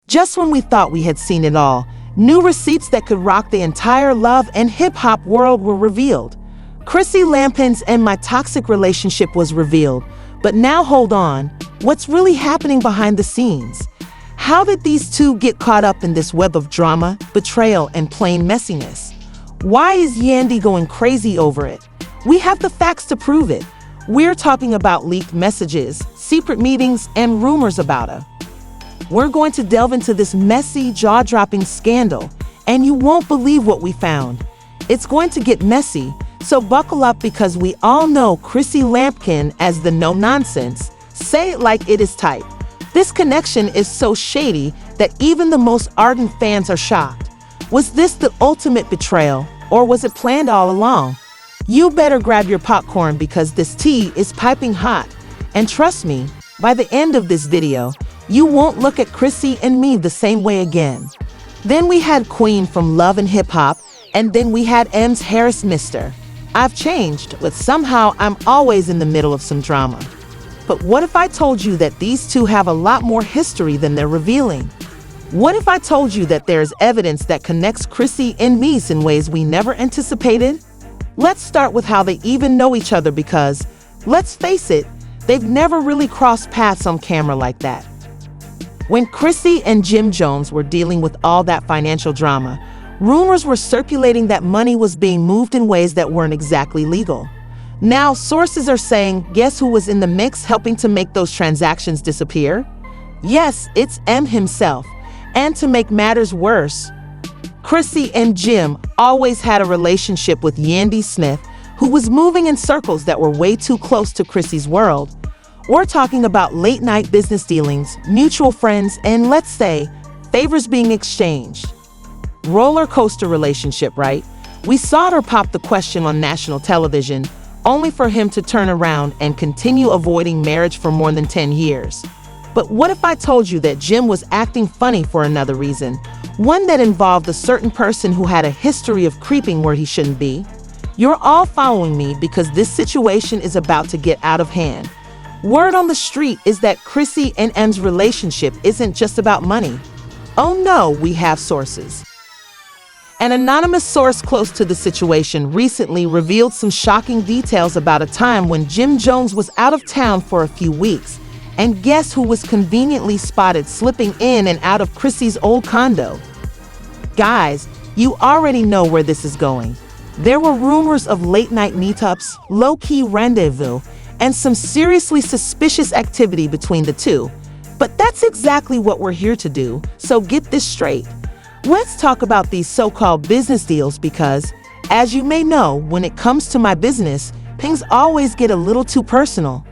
Just when we thought we had seen it all, new receipts that could rock the entire love and hip-hop world were revealed. Chrissy Lampins and my toxic relationship was revealed. But now hold on, what's really happening behind the scenes? How did these two get caught up in this web of drama, betrayal, and plain messiness? Why is Yandy going crazy over it? We have the facts to prove it. We're talking about leaked messages, secret meetings, and rumors about her. We're going to delve into this messy, jaw-dropping scandal, and you won't believe what we found. It's going to get messy, so buckle up because we all know Chrissy Lampkin as the no-nonsense. Say it like it is type. This connection is so shady that even the most ardent fans are shocked. Was this the ultimate betrayal, or was it planned all along? You better grab your popcorn because this tea is piping hot. And trust me, by the end of this video, you won't look at Chrissy and me the same way again. Then we had Queen from Love and Hip Hop, and then we had M's Harris Mister. I've changed, but somehow I'm always in the middle of some drama. But what if I told you that these two have a lot more history than they're revealing? What if I told you that there's evidence that connects Chrissy and me in ways we never anticipated? Let's start with how they even know each other because, let's face it, they've never really crossed paths on camera like that. When Chrissy and Jim Jones were dealing with all that financial drama, rumors were circulating that money was being moved in ways that weren't exactly legal. Now, sources are saying, guess who was in the mix helping to make those transactions disappear? Yes, it's M himself. And to make matters worse, Chrissy and Jim always had a relationship with Yandy Smith, who was moving in circles that were way too close to Chrissy's world. We're talking about late-night business dealings, mutual friends, and let's say, favors being exchanged. Roller coaster relationship, right? We saw her pop the question on national television, only for him to turn around and continue avoiding marriage for more than 10 years. But what if I told you that Jim was acting funny for another reason, one that involved a certain person who had a history of creeping where he shouldn't be? You're all following me because this situation is about to get out of hand. Word on the street is that Chrissy and M's relationship isn't just about money. Oh no, we have sources. An anonymous source close to the situation recently revealed some shocking details about a time when Jim Jones was out of town for a few weeks. And guess who was conveniently spotted slipping in and out of Chrissy's old condo? Guys, you already know where this is going. There were rumors of late-night meetups, low-key rendezvous, and some seriously suspicious activity between the two. But that's exactly what we're here to do, so get this straight. Let's talk about these so-called business deals because, as you may know, when it comes to my business, things always get a little too personal.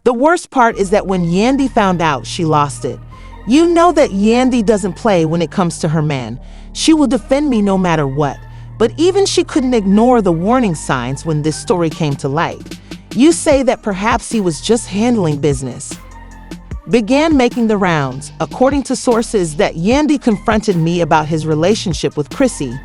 The worst part is that when Yandy found out, she lost it. You know that Yandy doesn't play when it comes to her man. She will defend me no matter what. But even she couldn't ignore the warning signs when this story came to light. You say that perhaps he was just handling business. Began making the rounds, according to sources, that Yandy confronted me about his relationship with Chrissy.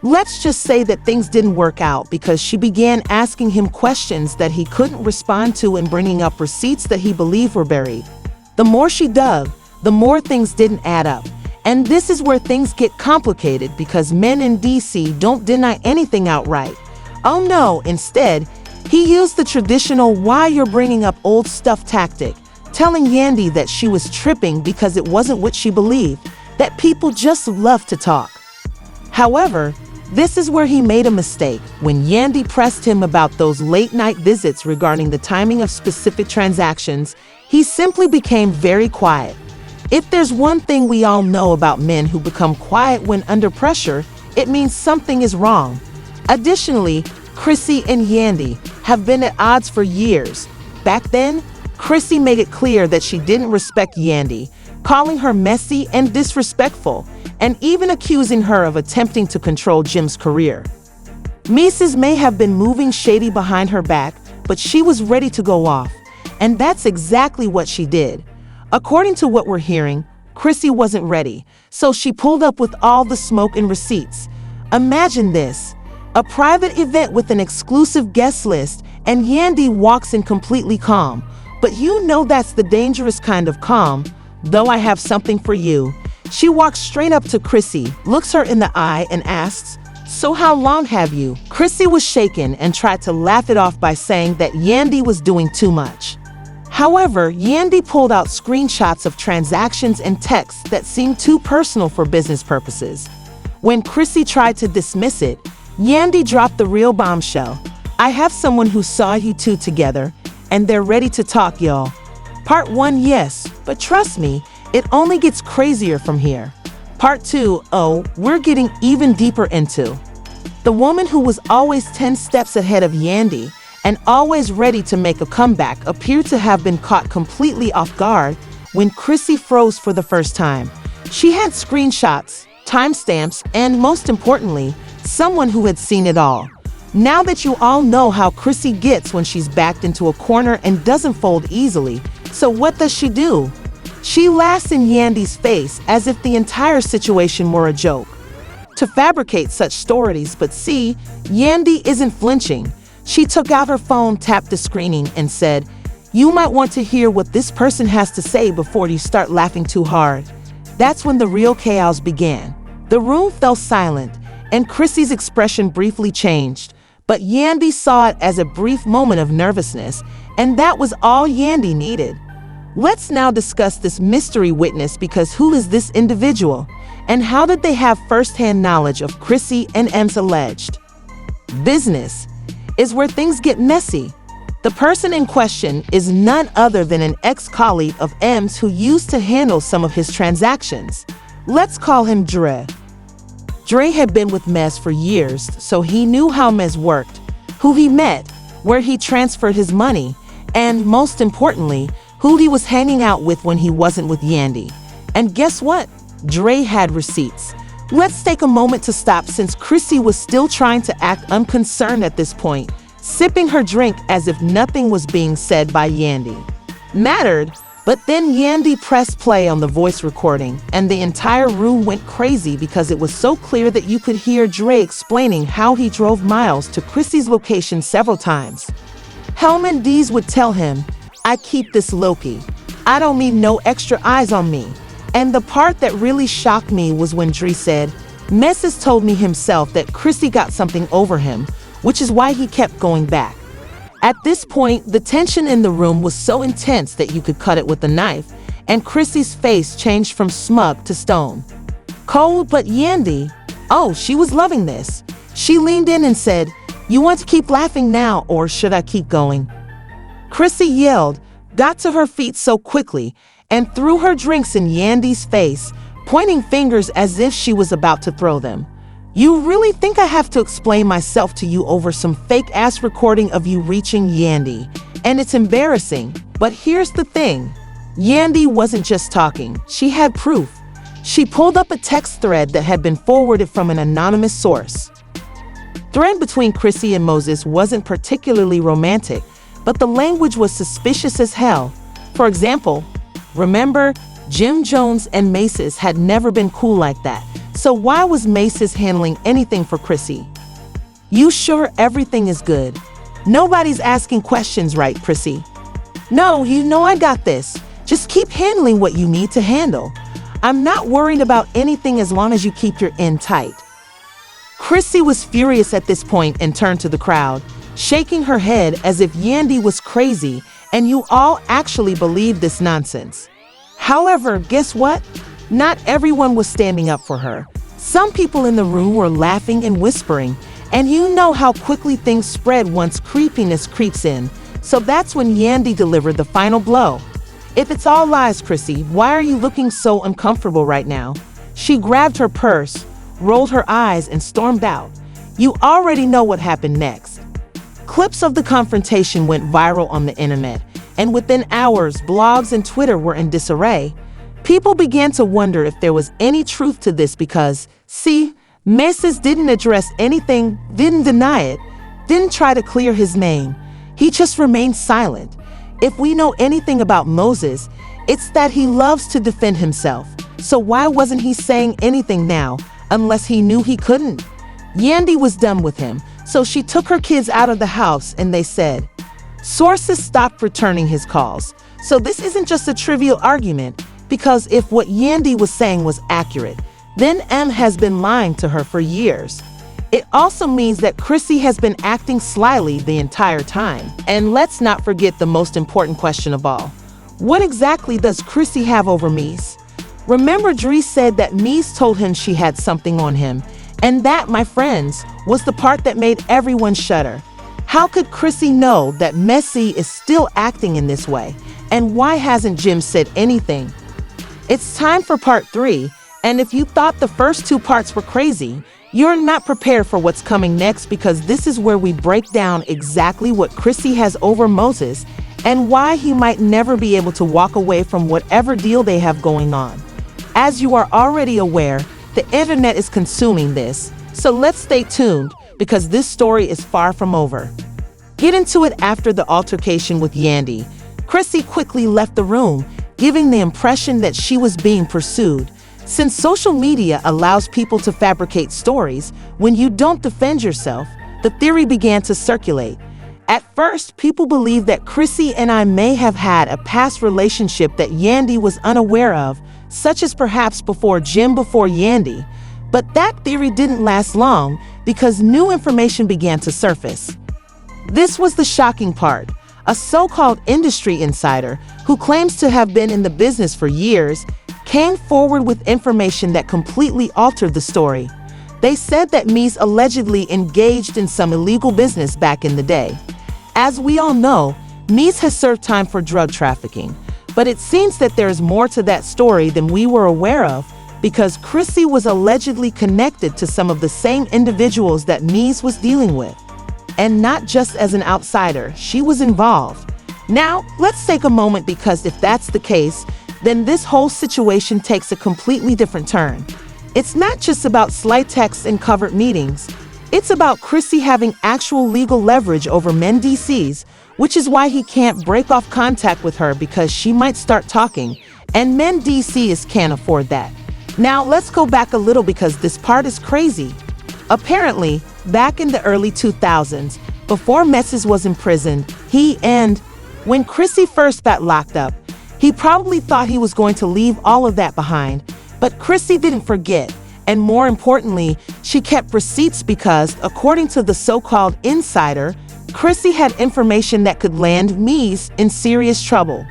Let's just say that things didn't work out because she began asking him questions that he couldn't respond to and bringing up receipts that he believed were buried. The more she dug, the more things didn't add up. And this is where things get complicated because men in DC don't deny anything outright. Oh no, instead, he used the traditional "why you're bringing up old stuff" tactic, telling Yandy that she was tripping because it wasn't what she believed, that people just love to talk. However, this is where he made a mistake. When Yandy pressed him about those late-night visits regarding the timing of specific transactions, he simply became very quiet. If there's one thing we all know about men who become quiet when under pressure, it means something is wrong. Additionally, Chrissy and Yandy have been at odds for years. Back then, Chrissy made it clear that she didn't respect Yandy, calling her messy and disrespectful, and even accusing her of attempting to control Jim's career. Mendeecees may have been moving shady behind her back, but she was ready to go off, and that's exactly what she did. According to what we're hearing, Chrissy wasn't ready, so she pulled up with all the smoke and receipts. Imagine this, a private event with an exclusive guest list, and Yandy walks in completely calm. But you know that's the dangerous kind of calm. Though I have something for you. She walks straight up to Chrissy, looks her in the eye, and asks, "So how long have you?" Chrissy was shaken and tried to laugh it off by saying that Yandy was doing too much. However, Yandy pulled out screenshots of transactions and texts that seemed too personal for business purposes. When Chrissy tried to dismiss it, Yandy dropped the real bombshell. "I have someone who saw you two together, and they're ready to talk, y'all." Part 1, yes, but trust me, it only gets crazier from here. Part 2, oh, we're getting even deeper into. The woman who was always 10 steps ahead of Yandy and always ready to make a comeback appeared to have been caught completely off guard when Chrissy froze for the first time. She had screenshots, timestamps, and most importantly, someone who had seen it all. Now that you all know how Chrissy gets when she's backed into a corner and doesn't fold easily, so what does she do? She laughs in Yandy's face as if the entire situation were a joke. To fabricate such stories, but see, Yandy isn't flinching. She took out her phone, tapped the screening, and said, "You might want to hear what this person has to say before you start laughing too hard." That's when the real chaos began. The room fell silent, and Chrissy's expression briefly changed, but Yandy saw it as a brief moment of nervousness, and that was all Yandy needed. Let's now discuss this mystery witness, because who is this individual, and how did they have first-hand knowledge of Chrissy and M's alleged business is where things get messy. The person in question is none other than an ex-colleague of M's who used to handle some of his transactions. Let's call him Dre. Dre had been with Mez for years, so he knew how Mez worked, who he met, where he transferred his money, and most importantly, who he was hanging out with when he wasn't with Yandy. And guess what? Dre had receipts. Let's take a moment to stop, since Chrissy was still trying to act unconcerned at this point, sipping her drink as if nothing was being said by Yandy mattered. But then Yandy pressed play on the voice recording, and the entire room went crazy because it was so clear that you could hear Dre explaining how he drove miles to Chrissy's location several times. Mendeecees would tell him, "I keep this low-key. I don't need no extra eyes on me." And the part that really shocked me was when Dre said, "Mendeecees told me himself that Chrissy got something over him, which is why he kept going back." At this point, the tension in the room was so intense that you could cut it with a knife, and Chrissy's face changed from smug to stone cold. But Yandy, oh, she was loving this. She leaned in and said, "You want to keep laughing now, or should I keep going?" Chrissy yelled, got to her feet so quickly, and threw her drinks in Yandy's face, pointing fingers as if she was about to throw them. "You really think I have to explain myself to you over some fake-ass recording of you reaching Yandy? And it's embarrassing." But here's the thing. Yandy wasn't just talking. She had proof. She pulled up a text thread that had been forwarded from an anonymous source. Thread between Chrissy and Moses wasn't particularly romantic, but the language was suspicious as hell. For example, remember, Jim Jones and Mendeecees had never been cool like that. So why was Mendeecees handling anything for Chrissy? "You sure everything is good? Nobody's asking questions, right, Chrissy?" "No, you know I got this. Just keep handling what you need to handle. I'm not worried about anything as long as you keep your end tight." Chrissy was furious at this point and turned to the crowd, shaking her head as if Yandy was crazy and you all actually believed this nonsense. However, guess what? Not everyone was standing up for her. Some people in the room were laughing and whispering, and you know how quickly things spread once creepiness creeps in. So that's when Yandy delivered the final blow. "If it's all lies, Chrissy, why are you looking so uncomfortable right now?" She grabbed her purse, rolled her eyes, and stormed out. You already know what happened next. Clips of the confrontation went viral on the internet, and within hours, blogs and Twitter were in disarray. People began to wonder if there was any truth to this because, see, Mendeecees didn't address anything, didn't deny it, didn't try to clear his name. He just remained silent. If we know anything about Moses, it's that he loves to defend himself. So why wasn't he saying anything now, unless he knew he couldn't? Yandy was done with him, so she took her kids out of the house, and they said, sources stopped returning his calls. So this isn't just a trivial argument. because if what Yandy was saying was accurate, then M has been lying to her for years. It also means that Chrissy has been acting slyly the entire time. And let's not forget the most important question of all. What exactly does Chrissy have over Mies? Remember, Dries said that Mies told him she had something on him, and that, my friends, was the part that made everyone shudder. How could Chrissy know that Mendeecees is still acting in this way? And why hasn't Jim said anything? It's time for part 3, and if you thought the first 2 parts were crazy, you're not prepared for what's coming next, because this is where we break down exactly what Chrissy has over Moses and why he might never be able to walk away from whatever deal they have going on. As you are already aware, the internet is consuming this, so let's stay tuned because this story is far from over. Get into it. After the altercation with Yandy, Chrissy quickly left the room, giving the impression that she was being pursued. Since social media allows people to fabricate stories when you don't defend yourself, the theory began to circulate. At first, people believed that Chrissy and I may have had a past relationship that Yandy was unaware of, such as perhaps before Yandy. But that theory didn't last long because new information began to surface. This was the shocking part. A so-called industry insider who claims to have been in the business for years came forward with information that completely altered the story. They said that Mies allegedly engaged in some illegal business back in the day. As we all know, Mies has served time for drug trafficking, but it seems that there is more to that story than we were aware of, because Chrissy was allegedly connected to some of the same individuals that Mies was dealing with. And not just as an outsider, she was involved. Now, let's take a moment, because if that's the case, then this whole situation takes a completely different turn. It's not just about slight texts and covered meetings. It's about Chrissy having actual legal leverage over Mendeecees, which is why he can't break off contact with her, because she might start talking, and Mendeecees can't afford that. Now, let's go back a little, because this part is crazy. Apparently, back in the early 2000s, before Mendeecees was imprisoned, when Chrissy first got locked up, he probably thought he was going to leave all of that behind, but Chrissy didn't forget, and more importantly, she kept receipts, because, according to the so-called insider, Chrissy had information that could land Mies in serious trouble.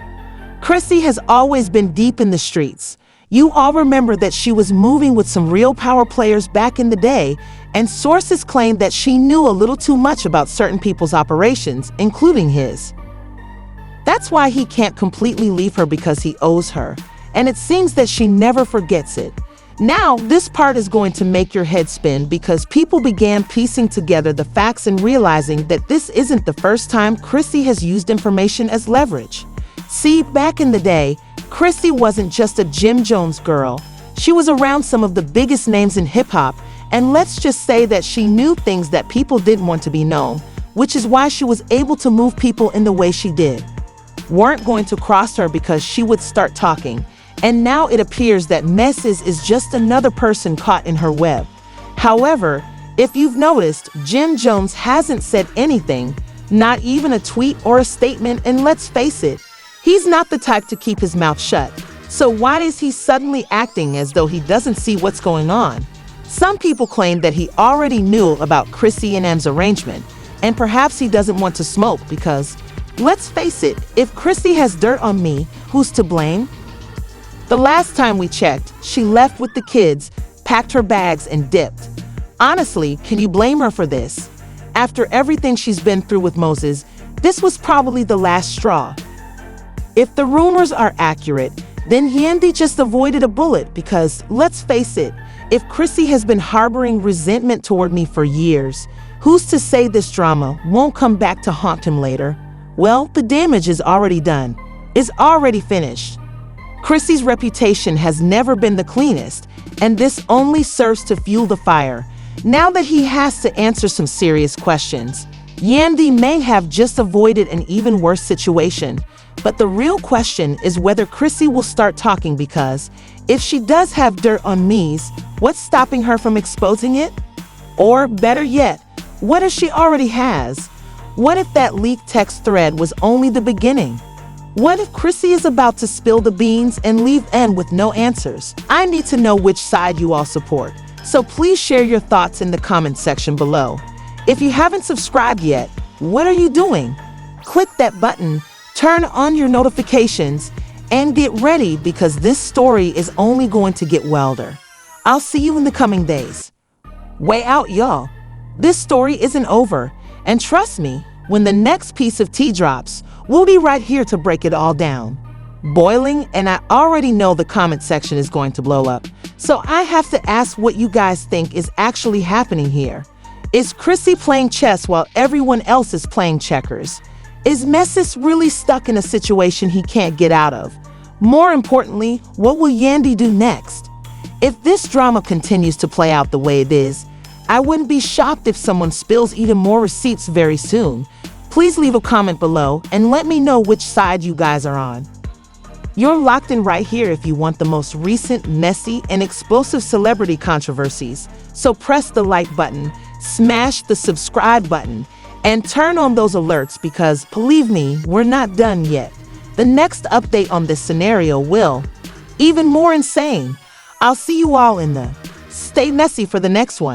Chrissy has always been deep in the streets. You all remember that she was moving with some real power players back in the day, and sources claim that she knew a little too much about certain people's operations, including his. That's why he can't completely leave her, because he owes her, and it seems that she never forgets it. Now, this part is going to make your head spin, because people began piecing together the facts and realizing that this isn't the first time Chrissy has used information as leverage. See, back in the day, Chrissy wasn't just a Jim Jones girl. She was around some of the biggest names in hip-hop, and let's just say that she knew things that people didn't want to be known, which is why she was able to move people in the way she did. Weren't going to cross her because she would start talking, and now it appears that Mendeecees is just another person caught in her web. However, if you've noticed, Jim Jones hasn't said anything, not even a tweet or a statement, and let's face it, he's not the type to keep his mouth shut. So why is he suddenly acting as though he doesn't see what's going on? Some people claim that he already knew about Chrissy and M's arrangement, and perhaps he doesn't want to smoke because, let's face it, if Chrissy has dirt on me, who's to blame? The last time we checked, she left with the kids, packed her bags, and dipped. Honestly, can you blame her for this? After everything she's been through with Moses, this was probably the last straw. If the rumors are accurate, then Yandy just avoided a bullet, because, let's face it, if Chrissy has been harboring resentment toward me for years, who's to say this drama won't come back to haunt him later? Well, the damage is already done. It's already finished. Chrissy's reputation has never been the cleanest, and this only serves to fuel the fire. Now that he has to answer some serious questions, Yandy may have just avoided an even worse situation. But the real question is whether Chrissy will start talking, because if she does have dirt on Mies, what's stopping her from exposing it? Or better yet, what if she already has? What if that leaked text thread was only the beginning? What if Chrissy is about to spill the beans and leave N with no answers? I need to know which side you all support, so please share your thoughts in the comment section below. If you haven't subscribed yet, what are you doing? Click that button, turn on your notifications, and get ready because this story is only going to get wilder. I'll see you in the coming days. Way out, y'all. This story isn't over, and trust me, when the next piece of tea drops, we'll be right here to break it all down. Boiling, and I already know the comment section is going to blow up, so I have to ask what you guys think is actually happening here. Is Chrissy playing chess while everyone else is playing checkers? Is Mendeecees really stuck in a situation he can't get out of? More importantly, what will Yandy do next? If this drama continues to play out the way it is, I wouldn't be shocked if someone spills even more receipts very soon. Please leave a comment below and let me know which side you guys are on. You're locked in right here if you want the most recent, messy, and explosive celebrity controversies. So press the like button, smash the subscribe button, and turn on those alerts because, believe me, we're not done yet. The next update on this scenario will even more insane. I'll see you all in the Stay Messy for the next one.